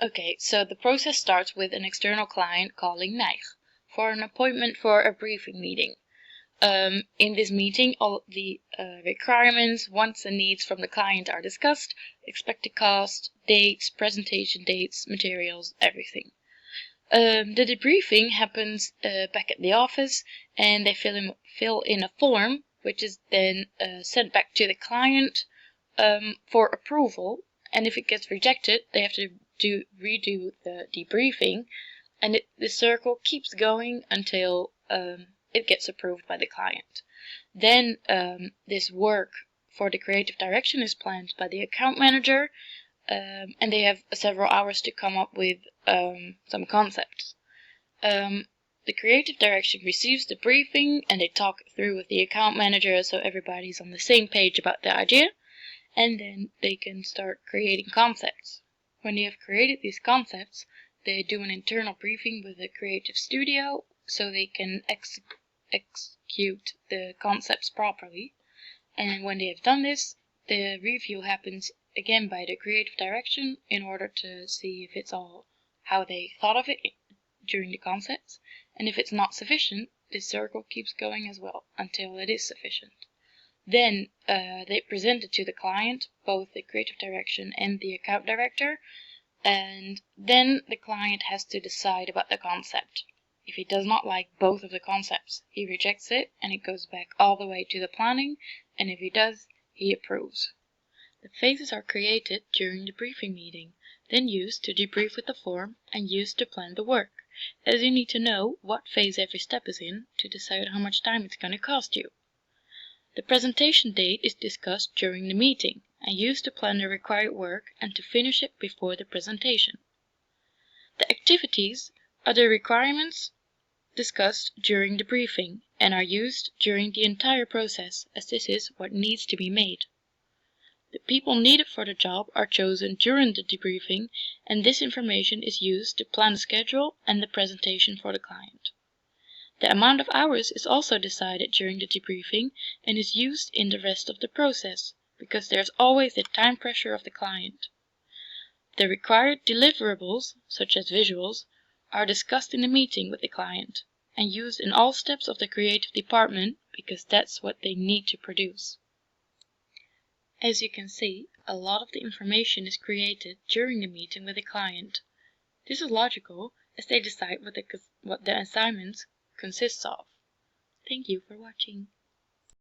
Okay, so the process starts with an external client calling Neig for an appointment for a briefing meeting. In this meeting, all the requirements, wants and needs from the client are discussed, expected cost, dates, presentation dates, materials, everything. The debriefing happens back at the office, and they fill in a form, which is then sent back to the client for approval. And if it gets rejected, they have to redo the debriefing, and the circle keeps going until it gets approved by the client. Then this work for the creative direction is planned by the account manager, and they have several hours to come up with some concepts. The creative direction receives the briefing, and they talk it through with the account manager so everybody's on the same page about the idea, and then they can start creating concepts. When they have created these concepts, they do an internal briefing with the creative studio so they can execute the concepts properly. And when they have done this, the review happens again by the creative direction in order to see if it's all how they thought of it during the concepts. And if it's not sufficient, the circle keeps going as well until it is sufficient. Then they present it to the client, both the creative direction and the account director, and then the client has to decide about the concept. If he does not like both of the concepts, he rejects it and it goes back all the way to the planning, and if he does, he approves. The phases are created during the briefing meeting, then used to debrief with the form and used to plan the work, as you need to know what phase every step is in to decide how much time it's going to cost you. The presentation date is discussed during the meeting and used to plan the required work and to finish it before the presentation. The activities are the requirements discussed during the briefing and are used during the entire process, as this is what needs to be made. The people needed for the job are chosen during the debriefing, and this information is used to plan the schedule and the presentation for the client. The amount of hours is also decided during the debriefing and is used in the rest of the process, because there's always the time pressure of the client. The required deliverables, such as visuals, are discussed in the meeting with the client and used in all steps of the creative department because that's what they need to produce. As you can see, a lot of the information is created during the meeting with the client. This is logical as they decide what the assignments consists of. Thank you for watching.